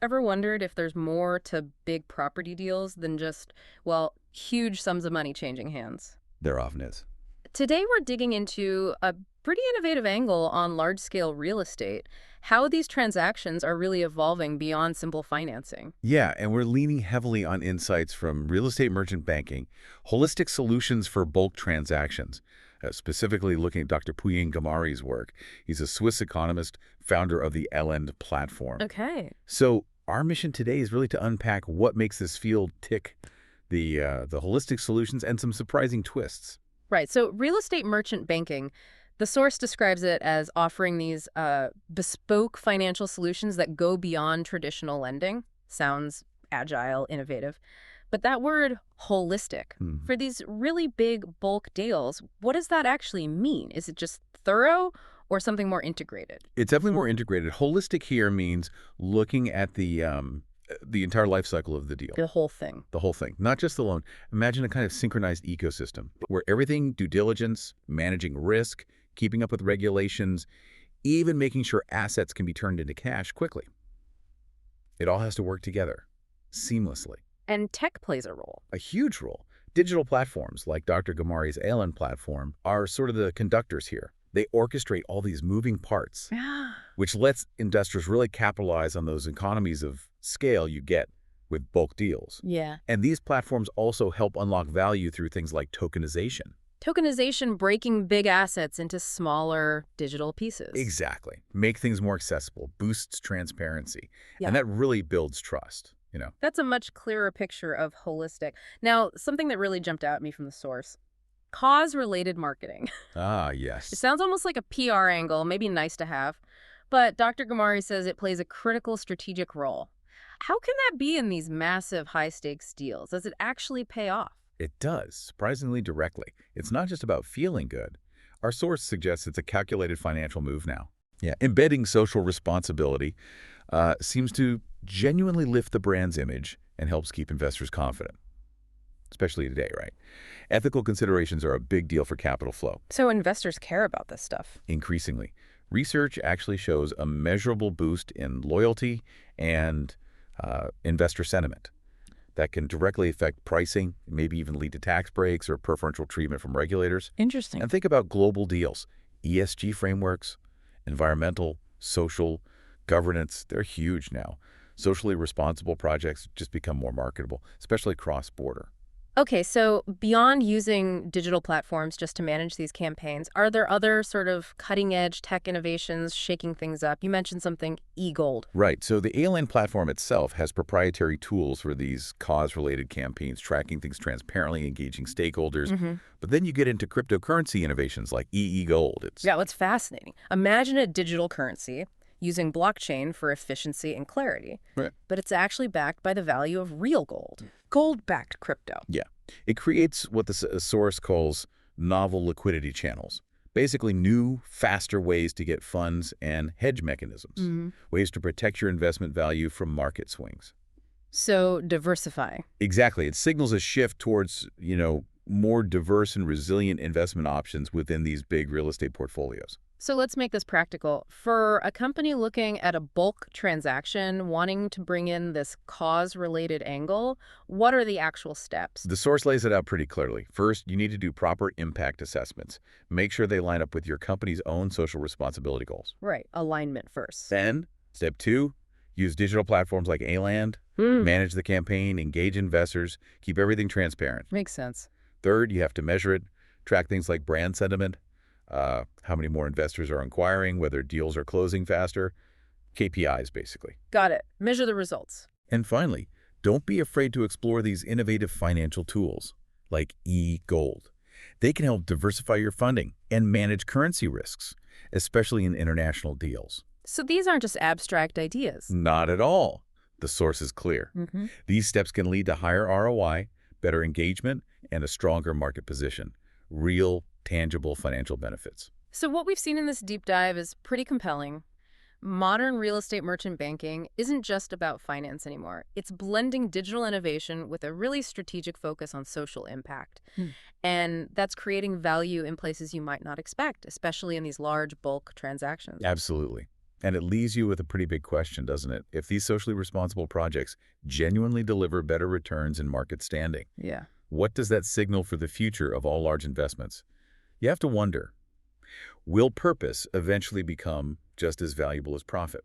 Ever wondered if there's more to big property deals than just, well, huge sums of money changing hands? There often is. Today, we're digging into a pretty innovative angle on large scale real estate, how these transactions are really evolving beyond simple financing. Yeah, and we're leaning heavily on insights from real estate merchant banking, holistic solutions for bulk transactions, specifically looking at Dr. Pooyan Ghamari's work. He's a Swiss economist, founder of the ALandPlatform. Okay. So our mission today is really to unpack what makes this field tick, the holistic solutions, and some surprising twists. Right. So, real estate merchant banking, the source describes it as offering these bespoke financial solutions that go beyond traditional lending. Sounds agile, innovative. But that word holistic, Hmm. for these really big bulk deals, what does that actually mean? Is it just thorough or something more integrated? It's definitely more integrated. Holistic here means looking at the entire life cycle of the deal. The whole thing. The whole thing, not just the loan. Imagine a kind of synchronized ecosystem where everything, due diligence, managing risk, keeping up with regulations, even making sure assets can be turned into cash quickly. It all has to work together seamlessly. And tech plays a role. A huge role. Digital platforms like Dr. Ghamari's ALand platform are sort of the conductors here. They orchestrate all these moving parts, Yeah. which lets investors really capitalize on those economies of scale you get with bulk deals. Yeah. And these platforms also help unlock value through things like tokenization. Tokenization breaking big assets into smaller digital pieces. Exactly. Make things more accessible, boosts transparency, and Yeah. that really builds trust. That's a much clearer picture of holistic. Now, something that really jumped out at me from the source, cause-related marketing. Ah, It yes. sounds almost like a PR angle, maybe nice to have, but Dr. Gamari says it plays a critical strategic role. How can that be in these massive high-stakes deals? Does it actually pay off? It does, surprisingly directly. It's not just about feeling good. Our source suggests it's a calculated financial move now. Yeah, embedding social responsibility seems to genuinely lift the brand's image and helps keep investors confident, especially today, right? Ethical considerations are a big deal for capital flow. So investors care about this stuff. Increasingly, research actually shows a measurable boost in loyalty and investor sentiment that can directly affect pricing, maybe even lead to tax breaks or preferential treatment from regulators. Interesting. And think about global deals. ESG frameworks, environmental, social, governance, they're huge now. Socially responsible projects just become more marketable, especially cross-border. Okay, so beyond using digital platforms just to manage these campaigns, are there other sort of cutting edge tech innovations shaking things up? You mentioned something e-gold. Right. So the ALN platform itself has proprietary tools for these cause-related campaigns, tracking things transparently, engaging stakeholders. But then you get into cryptocurrency innovations like EE Gold. It's Yeah, what's fascinating. Imagine a digital currency using blockchain for efficiency and clarity, Right. but it's actually backed by the value of real gold, gold-backed crypto. Yeah. It creates what the source calls novel liquidity channels. Basically new, faster ways to get funds and hedge mechanisms, ways to protect your investment value from market swings. So diversify. Exactly. It signals a shift towards more diverse and resilient investment options within these big real estate portfolios. So let's make this practical. For a company looking at a bulk transaction, wanting to bring in this cause-related angle, what are the actual steps? The source lays it out pretty clearly. First, you need to do proper impact assessments. Make sure they line up with your company's own social responsibility goals. Right, alignment first. Then, step two, use digital platforms like ALand, manage the campaign, engage investors, keep everything transparent. Makes sense. Third, you have to measure it, track things like brand sentiment, how many more investors are inquiring, whether deals are closing faster, KPIs basically. Got it. Measure the results. And finally, don't be afraid to explore these innovative financial tools like e-gold. They can help diversify your funding and manage currency risks, especially in international deals. So these aren't just abstract ideas. Not at all. The source is clear. Mm-hmm. These steps can lead to higher ROI, better engagement, and a stronger market position. Real, tangible financial benefits. So what we've seen in this deep dive is pretty compelling. Modern real estate merchant banking isn't just about finance anymore. It's blending digital innovation with a really strategic focus on social impact. And that's creating value in places you might not expect, especially in these large bulk transactions. Absolutely. And it leaves you with a pretty big question, doesn't it? If these socially responsible projects genuinely deliver better returns and market standing, Yeah. what does that signal for the future of all large investments? You have to wonder, will purpose eventually become just as valuable as profit?